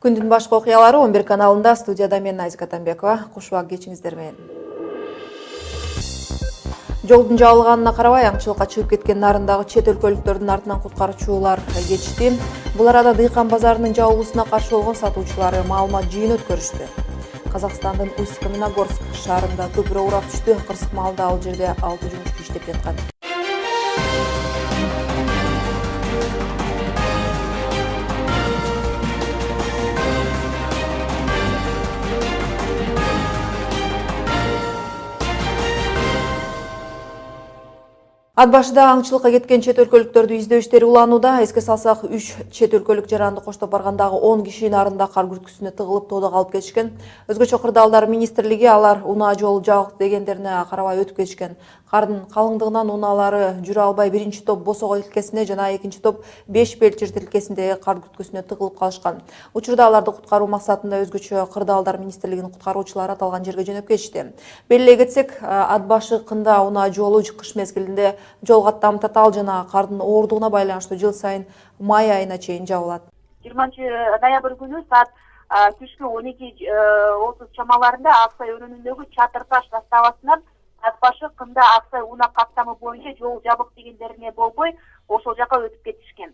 Күндүн башкы окуялары 11 каналында. Студияда мен Назика Атамбекова. Кушубак кечиңиздер менен. Жолдун жабылганына карабай аңчылыкка чыгып кеткен нарындагы чет өлкөлүктөрдүн артынан куткаруучулар кетишти. Бул арада Дыйкан базарынын жабылуусуна каршы болгон сатуучулары маалымат жыйын өткөрүштү. Казакстандын Усть-Каменогорск шаарында көпүрө урап түштү. Кырсык маалда ал жерде 6 жумушчу иштеп жаткан. Ат башыда аңчылыкка кеткен чет өлкөлүктөрдү издөө иштери уланууда. Эске салсак, 3 чет өлкөлүк жаранды коштоп баргандагы 10 киши нарында кар күрткүсүнө тыгылып тоодо калып кетишкен. Өзгөчө кырдаалдар министрлиги алар унаа жол жабык дегендерине карабай өтүп кетишкен. Кардын калыңдыгынан унаалары жүрө албай биринчи топ Босого тилкесине жана экинчи топ Беш Белчир тилкесиндеги кар күрткүсүнө тыгылып калышкан. Учурда аларды куткаруу максатында өзгөчө кырдаалдар министрлигинин куткаруучулары аталган жерге жөнөп кетишти. Белгилей кетсек, ат башы кында унаа жолу кыш мезгилинде жол каттамы татаал жана кардын ооругуна байланыштуу жыл сайын май айына чейин жабылат. 20 ноябрь күнү саат түшкү 12:30 чамаларында Аксай өрөөнүндөгү Чатыр таш заставасынан ат башы кында Аксай унаа каттамы боюнча жол жабык дегендерине болбой ошол жака өтүп кетишкен.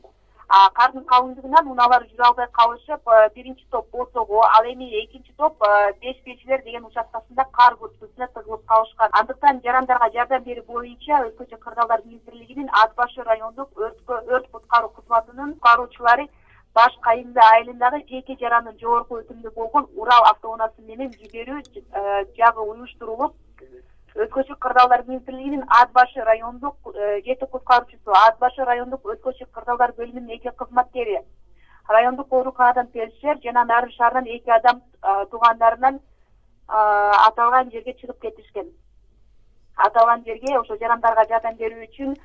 Кардын калыңдыгынан унаалар жүрө албай калышып, биринчи топ Босого, ал эми экинчи топ Беш Белчилер деген участкасында кар күрткүсүнө тыгылып калышкан. Андыктан жарандарга жардам берүү боюнча Өзгөчө кырдаалдар министрлигинин Ат башы райондук өрт куткаруу кызматынын куткаруучулары Баш Кайыңды айылындагы жеке жарандын жогорку өтүмдүү болгон Урал автоунаасы менен жиберүү жагы уюштурулуп, Өзгөчө кырдаалдар министрлигинин Ат башы райондук жети куткаруучусу, Ат башы райондук Өзгөчө кырдаалдар бөлүмүнүн 2 кызматкери, райондук ооруканадан фельдшер жана Нарын шаарынан 2 адам туугандарынан аталган жерге чыгып кетишкен. Аталган жерге ошо жарандарга жардам берүү үчүн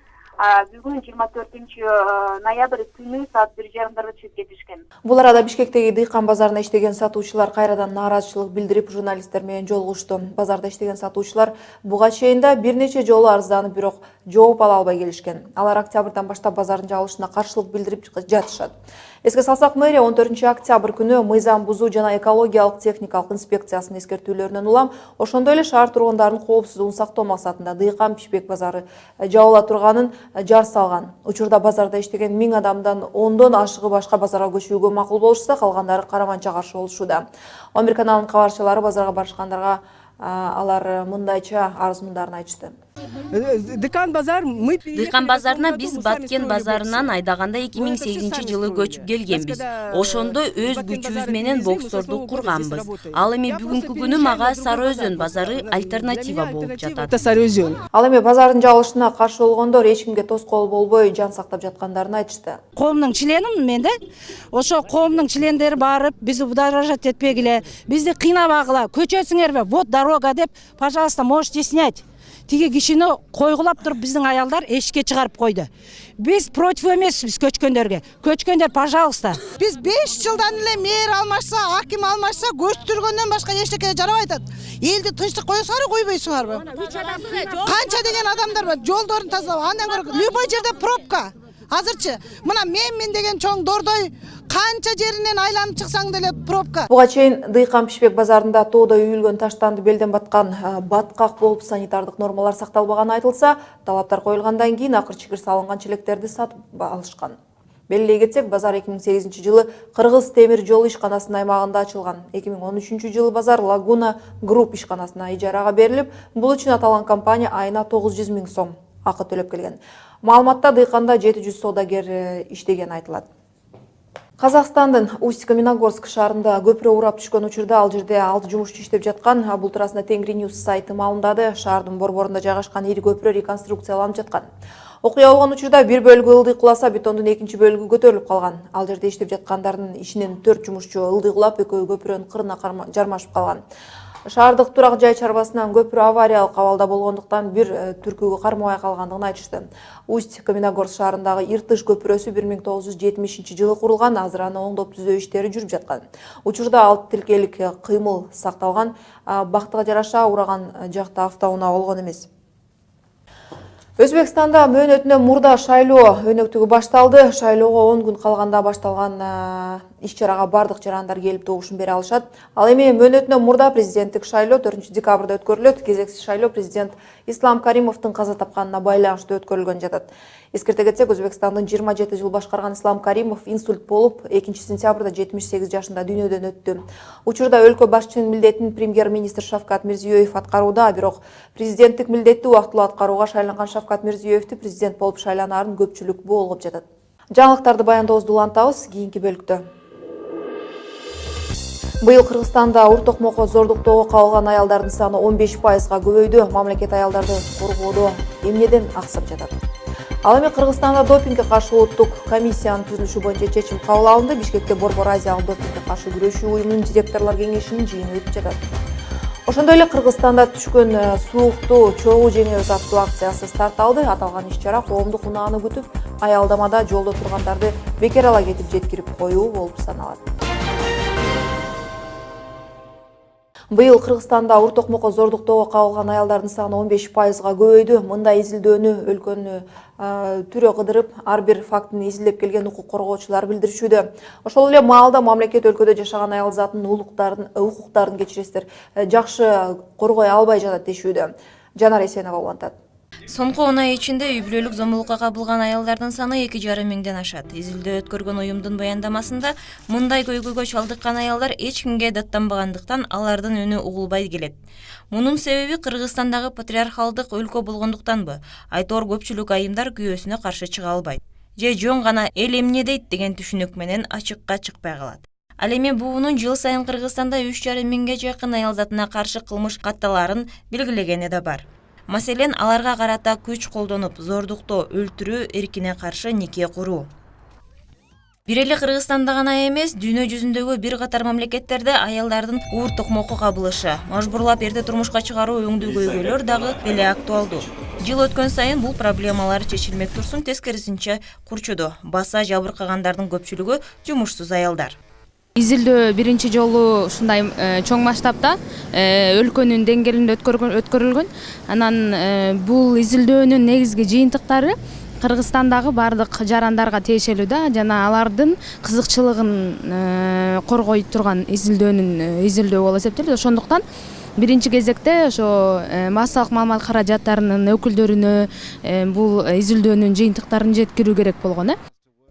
бүгүн 24 ноябрь күнү саат 1:30 чыгып кетишкен. Бул арада Бишкектеги Дыйкан базарында иштеген сатуучулар кайрадан нааразычылык билдирип, журналисттер менен жолугушту. Базарда иштеген сатуучулар буга чейин да бир нече жолу арызданып, бирок жооп ала албай келишкен. Алар октябрдан баштап базардын жабылышына каршылык билдирип жатышат. Эске салсак, мэрия 14 октябрь күнү мыйзам бузуу жана экологиялык техникалык инспекциясынын эскертүүлөрүнөн улам, ошондой эле шаар тургундарын коопсуздугун сактоо максатында Дыйкан Пишпек базары жабыла турганын жар салган. Учурда базарда иштеген 1000 адамдан 10дон ашыгы башка базарга көчүүгө макул болушса, калгандары караманча каршы болушууда. 11 каналынын кабарчылары базарга барышкандарга алар мындайча арыз мындарын айтышты. Дыйкан базарына биз Баткен базарынан айдаганда 2008-жылы көчүп келгенбиз. Ошондо өз күчүбүз менен боксторду курганбыз. Ал эми бүгүнкү күнү мага Сары Өзөн базары альтернатива болуп жатат. Ал эми базардын жабылышына каршы болгондор эч кимге тоскоол болбой жан сактап жаткандарын айтышты. Коомдун членимин мен да. Ошо коомдун члендери барып, бизди удержать этпегиле, бизди кыйнабагыла, көчөсүңөрбү, вот дорога деп, пожалуйста, можете снять. Тиги кишини койгулап туруп биздин аялдар эшикке чыгарып койду. Биз против эмеспиз көчкөндөргө. Көчкөндөр, пожалуйста. Биз 5 жылдан эле мэр алмашса, аким алмашса, көчтүргөндөн башка эчтеке жарабай атат. Элди тынчтык коесуңарбы, койбойсуңарбы? Канча деген адамдар бар, жолдорун тазалап, андан көрө любой жерде пробка. Азырчы, мына мен деген чоң дордой канча жеринен айланып чыксаң деле пробка. Буга чейин Дыйкан Пишпек базарында тоодо үйүлгөн таштанды белден баткан баткак болуп санитардык нормалар сакталбаганы айтылса, талаптар коюлгандан кийин акыр-чыкыр салынган челектерди сатып алышкан. Белгилей кетсек, базар 2008-жылы Кыргыз темир жол ишканасынын аймагында ачылган. 2013-жылы базар Лагуна Групп ишканасына ижарага берилип, бул үчүн аталган компания айына 900 000 сом акы төлөп келген. Маалыматта Дыйканда 700 саудагер иштеген айтылат. Казакстандын Усть-Каменогорск шаарында көпүрө урап түшкөн учурда ал жерде 6 жумушчу иштеп жаткан. Бул туурасында Тенгри Ньюс сайты маалымдады. Шаардын борборунда жайгашкан ири көпүрө реконструкцияланып жаткан. Окуя болгон учурда бир бөлүгү ылдый куласа, бетондун экинчи бөлүгү көтөрүлүп калган. Ал жерде иштеп жаткандардын ичинен 4 жумушчу ылдый кулап, экөө көпүрөнүн кырына жармашып калган. Шаардык турак жай чарбасынан көпүрө авариялык абалда болгондуктан бир түркүгө кармабай калгандыгын айтышты. Усть-Каменогорск шаарындагы Иртыш көпүрөсү 1970-жылы курулган, азыр аны оңдоп түзөө иштери жүрүп жаткан. Учурда ал тилкелик кыймыл сакталган, бактыга жараша ураган жакта автоунаа болгон эмес. Өзбекстанда мөөнөтүнөн мурда шайлоо өнөктүгү башталды. Шайлоого 10 күн калганда башталган иш-чарага бардык жарандар келип добушун бере алышат. Ал эми мөөнөтүнөн мурда президенттик шайлоо 4-декабрда өткөрүлөт. Кезексиз шайлоо президент Ислам Каримовдун каза тапканына байланыштуу өткөрүлгөн жатат. Эскерте кетсек, Өзбекстандын 27 жыл башкарган Ислам Каримов инсульт болуп, 2-сентябрда 78 жашында дүйнөдөн өттү. Учурда өлкө башчынын милдетин премьер-министр Шавкат Мирзиёев аткарууда, бирок президенттик милдетти убактылуу аткарууга шайланган Шавкат Мирзиёевди президент болуп шайланаарын көпчүлүк болгоп жатат. Жаңылыктарды баяндообузду улантабыз кийинки бөлүктө. Быйыл Кыргызстанда ур токмокко зордуктоого кабылган аялдардын саны 15%-га көбөйдү. Мамлекет аялдарды коргоодо эмнеден аксап жатат? Ал эми Кыргызстанда допингге каршы улуттук комиссиянын түзүлүшү боюнча чечим кабыл алынды. Бишкекте Борбор Азиялык допингге каршы күрөшүү уюмунун директорлор кеңешинин жыйыны өтүп жатат. Ошондой эле Кыргызстанда түшкөн суукту чогуу жеңе узаттуу акциясы старт алды. Аталган иш-чара коомдук унааны күтүп, аялдамада жолдо тургандарды бекер ала кетип жеткирип коюу болуп саналат. Быйыл Кыргызстанда ур токмокко зордуктоого кабылган аялдардын саны 15%-га көбөйдү. Мындай изилдөөнү өлкөнү түрө кыдырып, ар бир фактын изилдеп келген укук коргоочулар билдиришүүдө. Ошол эле маалда мамлекет өлкөдө жашаган аял затынын укуктарын кечиресиздер жакшы коргой албай жатат дешүүдө. Жанар Эсенова улантат. Соңку 10 ай ичинде үй бүлөлүк зомбулукка кабылган аялдардын саны 2,5 миңден ашат. Изилдөө өткөргөн уюмдун баяндамасында мындай көйгөйгө чалдыккан аялдар эч кимге даттанбагандыктан алардын үнү угулбай келет. Мунун себеби Кыргызстандагы патриархалдык өлкө болгондуктанбы? Айтор көпчүлүк айымдар күйөөсүнө каршы чыга албайт. Же жөн гана эл эмне дейт деген түшүнүк менен ачыкка чыкпай калат. Ал эми буунун жыл сайын Кыргызстанда 3,5 миңге жакын аял затына каршы кылмыш катталарын белгилегени да бар. Маселен, аларга карата күч колдонуп, зордуктоо, өлтүрүү, эркине каршы нике куруу. Бир эле Кыргызстанда гана эмес, дүйнө жүзүндөгү бир катар мамлекеттерде аялдардын уур токмокко кабылышы, мажбурлап эрте турмушка чыгаруу өңдүү көйгөйлөр дагы эле актуалдуу. Жыл өткөн сайын бул проблемалар чечилмек турсун, тескерисинче курчуду. Баса жабыркагандардын көпчүлүгү жумушсуз аялдар. Изилдөө биринчи жолу ушундай чоң масштабта өлкөнүн деңгээлинде өткөрүлгөн. Анан бул изилдөөнүн негизги жыйынтыктары Кыргызстандагы бардык жарандарга тиешелүү да, жана алардын кызыкчылыгын коргой турган изилдөө болуп эсептелет. Ошондуктан биринчи кезекте ошо массалык маалымат каражаттарынын өкүлдөрүнө бул изилдөөнүн жыйынтыктарын жеткирүү керек болгон.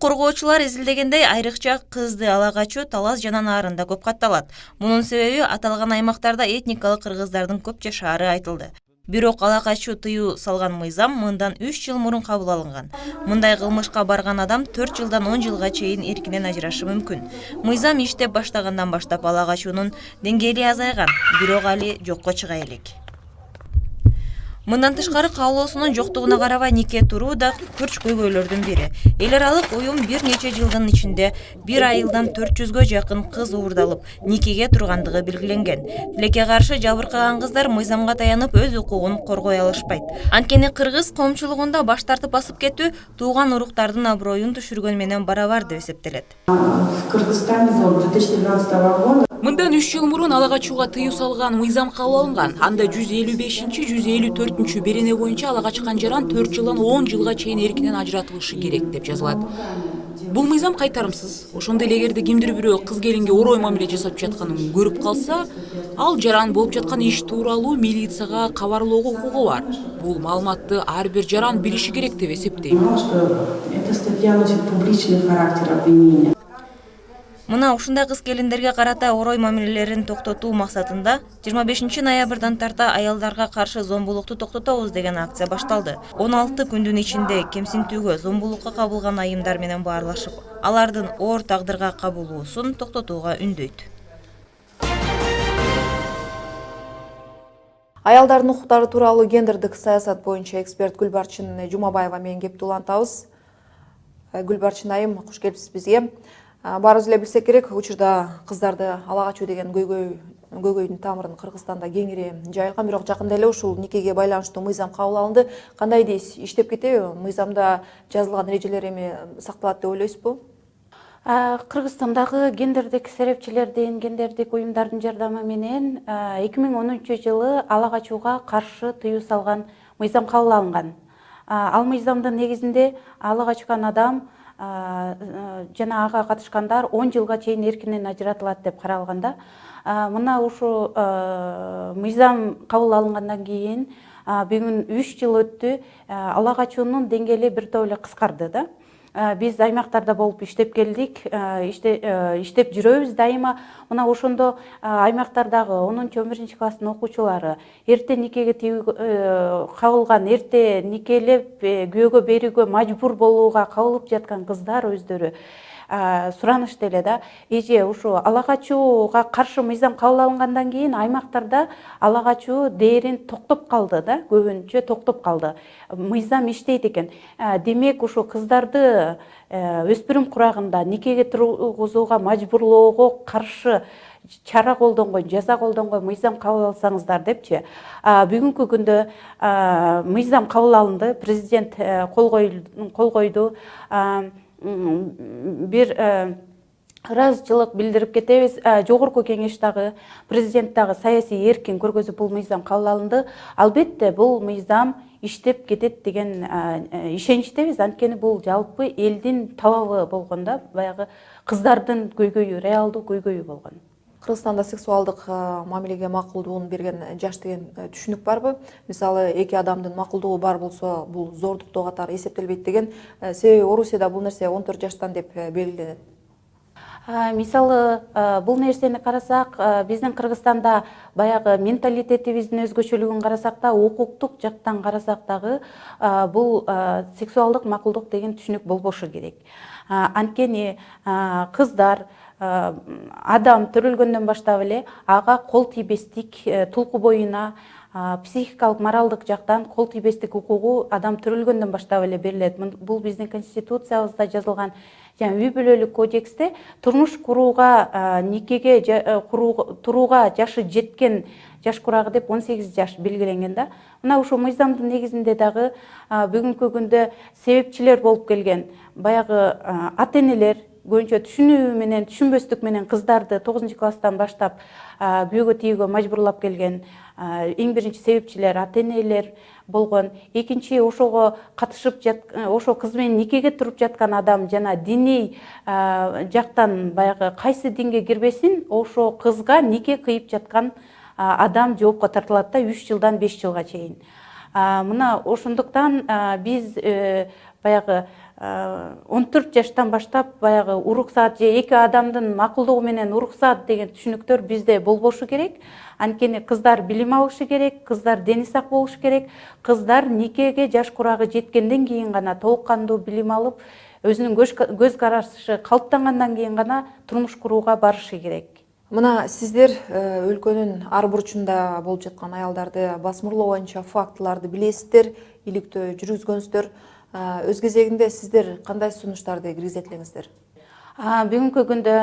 Коргоочулар изилдегендей айрыкча кызды ала качуу, талас жана наарында көп катталат. Мунун себеби аталган аймактарда этникалык кыргыздардын көп жашаары айтылды. Бирок ала качуу тыюу салган мыйзам мындан 3 жыл мурун кабыл алынган. Мындай кылмышка барган адам 4 жылдан 10 жылга чейин эркинен ажырашы мүмкүн. Мыйзам иштеп баштагандан баштап ала качуунун деңгээли азайган, бирок али жокко чыга элек. Мындан тышкары каалоосунун жоктугуна карабай нике туруу да күрч көйгөйлөрдүн бири. Эл аралык уюм бир нече жылдын ичинде бир айылдан 400гө жакын кыз уурдалып, никеге тургандыгы белгиленген. Тилекке каршы жабыркаган кыздар мыйзамга таянып өз укугун коргой алышпайт. Анткени кыргыз коомчулугунда баш тартып басып кетүү тууган уруктардын аброюн түшүргөн менен барабар деп эсептелет. В Кыргызстане с 2012 года Мындан 3 жыл мурун ала качууга тыюу салган мыйзам кабыл алынган. Анда 155-154 берене боюнча ала качкан жаран 4 жылдан 10 жылга чейин эркинен ажыратылышы керек деп жазылат. Бул мыйзам кайтарымсыз. Ошондой эле эгерде кимдир бирөө кыз келинге орой мамиле жасап жатканын көрүп калса, ал жаран болуп жаткан иш тууралуу милицияга кабарлоого укугу бар. Бул маалыматты ар бир жаран билиши керек деп эсептейм. эта статья носит публичный характер обвинения. Мына ушундай кыз келиндерге карата орой мамилелерин токтотуу максатында 25 ноябрдан тарта аялдарга каршы зомбулукту токтотобуз деген акция башталды. 16 күндүн ичинде кемсинтүүгө, зомбулукка кабылган айымдар менен баарлашып, алардын оор тагдырга кабылуусун токтотууга үндөйт. Аялдардын укуктары тууралуу гендердик саясат боюнча эксперт Гүлбарчын Жумабаева менен кепти улантабыз. Гүлбарчын айым, куш келипсиз бизге. Баарыбыз эле билсек керек, учурда кыздарды ала качуу деген көйгөйдүн тамырын Кыргызстанда кеңири жайылган, бирок жакында эле ушул никеге байланыштуу мыйзам кабыл алынды. Кандай дейсиз, иштеп кетеби? Мыйзамда жазылган эрежелер эми сакталат деп ойлойсузбу? Кыргызстандагы гендердик серепчилердин, гендердик уюмдардын жардамы менен 2010 жылы ала качууга каршы тыюу салган мыйзам кабыл алынган. Ал мыйзамдын негизинде ала качкан адам жана ага катышкандар 10 жылга чейин эркинен ажыратылат деп каралганда, мына ушу мыйзам кабыл алынгандан кийин бүгүн 3 жыл өттү, ала качуунун деңгээли бир топ эле кыскарды да. Биз аймактарда болуп иштеп келдик, иштеп жүрөбүз дайыма. Мына ошондо аймактардагы 10-11 класстын окуучулары эрте никеге кабылган, эрте никелеп күйөөгө берүүгө мажбур болууга кабылып жаткан кыздар өздөрү суранышты эле да. Эже ушу ала качууга каршы мыйзам кабыл алынгандан кийин аймактарда ала качуу дээрин токтоп калды да, көбүнчө токтоп калды. Мыйзам иштейт экен. Демек ушу кыздарды өспүрүм курагында никеге тургузууга мажбурлоого каршы чара колдонгон, жаза колдонгон мыйзам кабыл алсаңыздар депчи. Бүгүнкү күндө мыйзам кабыл алынды, президент кол койду. Бир ыраазычылык билдирип кетебиз. Жогорку кеңеш дагы, президент дагы саясий эркин көргөзүп бул мыйзам кабыл алынды. Албетте бул мыйзам иштеп кетет деген ишеничтебиз. Анткени бул жалпы элдин талабы болгон да, баягы кыздардын көйгөйү, реалдуу көйгөйү болгон. Кыргызстанда сексуалдык мамилеге макулдугун берген жаш деген түшүнүк барбы? Мисалы, эки адамдын макулдугу бар болсо, бул зордуктоо катары эсептелбейт деген. Себеби Орусияда бул нерсе 14 жаштан деп белгиленет. Мисалы, бул нерсени карасак, биздин Кыргызстанда баягы менталитетибиздин өзгөчөлүгүн карасак да, укуктук жактан карасак дагы бул сексуалдык макулдук деген түшүнүк болбошу керек. Анткени кыздар адам төрөлгөндөн баштап эле ага кол тийбестик, тулку боюна психикалык, моралдык жактан кол тийбестик укугу адам төрөлгөндөн баштап эле берилет. Бул биздин конституциябызда жазылган. Жана үй бүлөлүк кодексте турмуш курууга, никеге турууга жашы жеткен жаш курагы деп 18 жаш белгиленген да. Мына ушул мыйзамдын негизинде дагы бүгүнкү күндө себепчилер болуп келген баягы ата-энелер көбүнчө түшүнүү менен, түшүнбөстүк менен кыздарды 9 класстан баштап күйөөгө тийүүгө мажбурлап келген эң биринчи себепчилер ата-энелер болгон. Экинчи, ошого катышып ошо кыз менен никеге туруп жаткан адам жана диний жактан баягы кайсы динге кирбесин, ошо кызга нике кыйып жаткан адам жоопко тартылат да 3 жылдан 5 жылга чейин. Мына ошондуктан биз баягы 14 жаштан баштап баягы уруксаат же эки адамдын макулдугу менен уруксаат деген түшүнүктөр бизде болбошу керек. Анткени кыздар билим алышы керек, кыздар дени сак болушу керек, кыздар никеге жаш курагы жеткенден кийин гана толук кандуу билим алып, өзүнүн көз карашы калыптангандан кийин гана турмуш курууга барышы керек. Мына сиздер өлкөнүн ар бурчунда болуп жаткан аялдарды басмырлоо боюнча фактыларды билесиздер, иликтөө жүргүзгөнсүздөр. Өз кезегинде сиздер кандай сунуштарды киргизет элеңиздер? Бүгүнкү күндө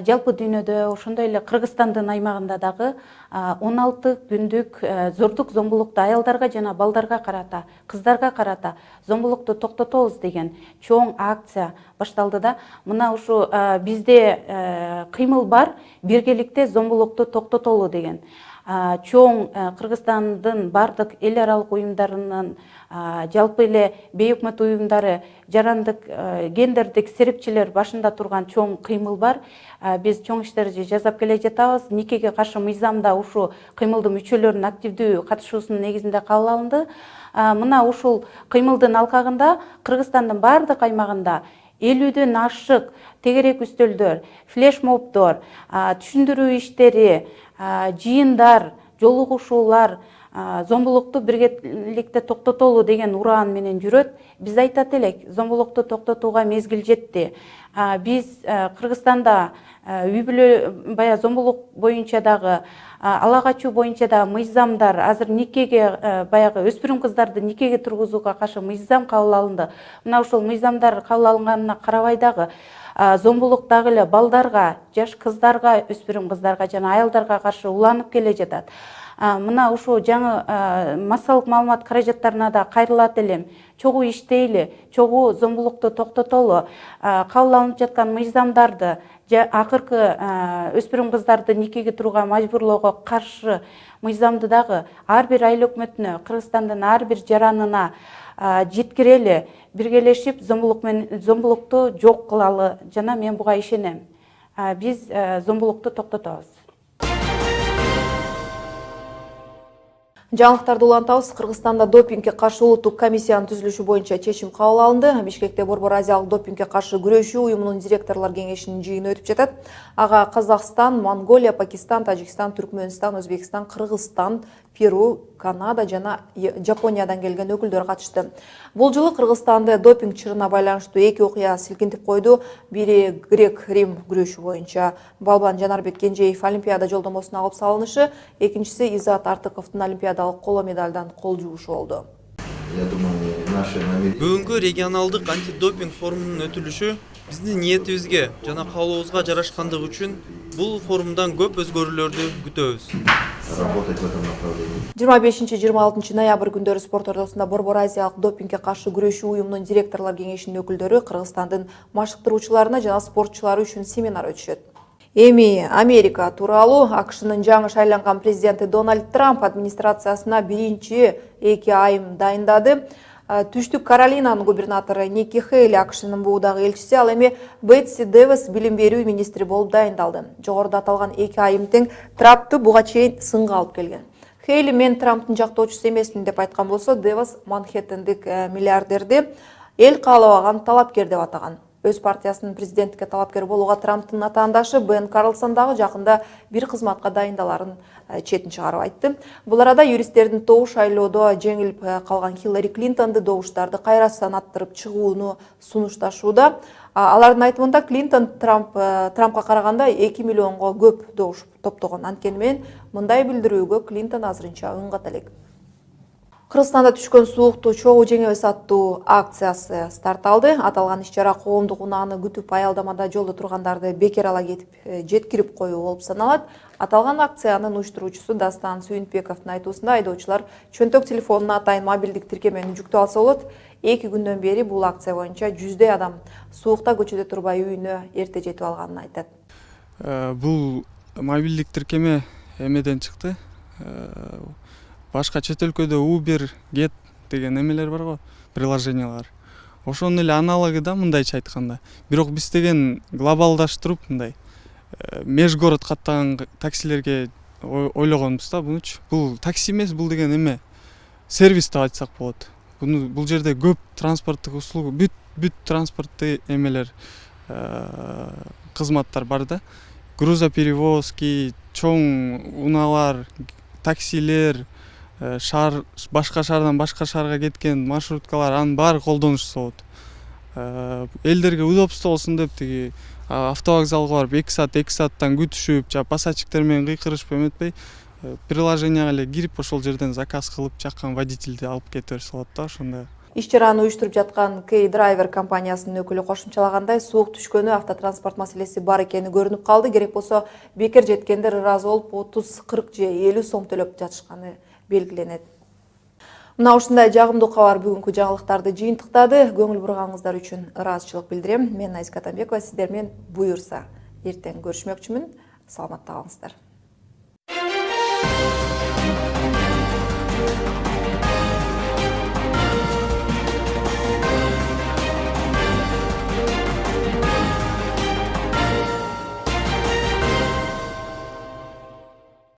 жалпы дүйнөдө, ошондой эле Кыргызстандын аймагында дагы 16 күндүк зордук зомбулукту аялдарга жана балдарга карата, кыздарга карата зомбулукту токтотобуз деген чоң акция башталды да. Мына ушу бизде кыймыл бар, биргеликте зомбулукту токтотолу деген. Чоң Кыргызстандын бардык эл аралык уюмдарынын, жалпы эле бейөкмөт уюмдары, жарандык, гендердик серепчилер башында турган чоң кыймыл бар. Биз чоң иштерди жасап келе жатабыз. Никеге каршы мыйзамда ушу кыймылдын мүчөлөрүнүн активдүү катышуусунун негизинде кабыл алынды. Мына ушул кыймылдын алкагында Кыргызстандын бардык аймагында 50дөн ашык тегерек үстөлдөр, флешмобдор, түшүндүрүү иштери, жыйындар, жолугушуулар, зомбулукту биргеликте токтотолу деген ураан менен жүрөт. Биз айтат элек, зомбулукту токтотууга мезгил жетти. Биз Кыргызстанда үй бүлө бая зомбулук боюнча дагы, ала качуу боюнча да мыйзамдар, азыр никеге баягы өспүрүм кыздарды никеге тургузууга каршы мыйзам кабыл алынды. Мына ушул мыйзамдар кабыл алынганына карабай дагы зомбулук дагы эле балдарга, жаш кыздарга, өспүрүм кыздарга жана аялдарга каршы уланып келе жатат. Мына ушу жаңы массалык маалымат каражаттарына да кайрылат элем. Чогуу иштейли, чогуу зомбулукту токтотолу, кабыл алынып жаткан мыйзамдарды, акыркы өспүрүм кыздарды никеге турууга мажбурлоого каршы мыйзамды дагы ар бир айыл өкмөтүнө, Кыргызстандын ар бир жаранына жеткирели, биргелешип зомбулукту жок кылалы жана мен буга ишенем. Биз зомбулукту токтотобуз. Жаңылыктарды улантабыз. Кыргызстанда допингге каршы улуттук комиссиянын түзүлүшү боюнча чечим кабыл алынды. Бишкекте Борбор Азиялык допингге каршы күрөшүү уюмунун директорлор кеңешинин жыйыны өтүп жатат. Ага Казакстан, Монголия, Пакистан, Тажикстан, Түркмөнстан, Өзбекстан, Кыргызстан, Перу, Канада жана Жапониядан келген өкүлдөр катышты. Бул жылы Кыргызстанды допинг чырына байланыштуу эки окуя силкинтип койду. Бири Грек-Рим күрөшү боюнча Балбан Жанарбек Кенжеев олимпиада жолдомосуна алып салынышы, экинчиси Изат Артыковдун олимпиадалык коло медалдан кол жуушу болду. Бүгүнкү регионалдык антидопинг форумунун өтүлүшү биздин ниетибизге жана каалообузга жарашкандыгы үчүн бул форумдан көп өзгөрүүлөрдү күтөбүз. 25-26 ноябрь күндөрү спорт ордосунда Борбор Азиялык допингге каршы күрөшүү уюмунун директорлор кеңешинин өкүлдөрү Кыргызстандын машыктыруучуларына жана спортчулары үчүн семинар өтүшөт. Эми Америка тууралуу АКШнын жаңы шайланган президенти Дональд Трамп администрациясына биринчи 2 айым дайындады. Түштүк Каролинанын губернатору Ники Хейли АКШнын буудагы элчиси, ал эми Бетси Дэвис билим берүү министри болуп дайындалды. Жогоруда аталган 2 айым тең Трампты буга чейин сынга алып келген. Хейли мен Трамптын жактоочусу эмесмин деп айткан болсо, Дэвис Манхэттендик миллиардерди эл каалабаган талапкер деп атаган. Өз партиясынын президенттикке талапкер болууга Трамптын атаандашы Бен Карлсон дагы жакында бир кызматка дайындаларын четин чыгарып айтты. Бул арада юристтердин тобу шайлоодо жеңилип калган Хиллари Клинтонду добуштарды кайра санаттырып чыгууну сунушташууда. Алардын айтымында Клинтон Трампка караганда 2 миллионго көп добуш топтогон. Анткени менен мындай билдирүүгө Клинтон азырынча үн ката элек. Кыргызстанда түшкөн суукту чогуу жеңебиз аттуу акциясы старт алды. Аталган иш-чара коомдук унааны күтүп аялдамада жолдо тургандарды бекер ала кетип жеткирип коюу болуп саналат. Аталган акциянын уюштуруучусу Дастан Сүйүнбековдун айтуусунда айдоочулар чөнтөк телефонуна атайын мобилдик тиркемени жүктөп алса болот. 2 күндөн бери бул акция боюнча 100 адам суукта көчөдө турбай үйүнө эрте жетип алганын айтат. Бул мобилдик тиркеме эмеден чыкты. Башка чет өлкөдө Uber, Get деген эмелер бар го, приложениялар. Ошонун эле аналогу да мындайча айтканда. Бирок биз деген глобалдаштырып мындай межгород каттаган таксилерге ойлогонбуз да бунучу. Бул такси эмес, бул деген эме сервис деп айтсак болот. Бул жерде көп транспорттук услуга, бүт транспорттуу эмелер кызматтар бар да. Грузоперевозки, чоң унаалар, таксилер, башка шаардан башка шаарга кеткен маршруткалар, анын баары колдонушса болот. Элдерге удобство болсун деп тиги автовокзалга барып 2 сааттан күтүшүп, пассажирлер менен кыйкырышып эметпей, приложенияга эле кирип ошол жерден заказ кылып, жаккан водительди алып кете берсе болот да, ошондой. Иш-чараны уюштуруп жаткан K-Driver компаниясынын өкүлү кошумчалагандай, суук түшкөнү автотранспорт маселеси бар экени көрүнүп калды. Керек болсо бекер жеткендер ыраазы болуп 30, 40 же 50 сом төлөп жатышканы белгиленет. Мына ушундай жагымдуу кабар бүгүнкү жаңылыктарды жыйынтыктады. Көңүл бурганыңыздар үчүн ыраазычылык билдирем. Мен Айзка Атамбекова, сиздер менен буюрса эртең көрүшмөкчүмүн. Саламатта калыңыздар.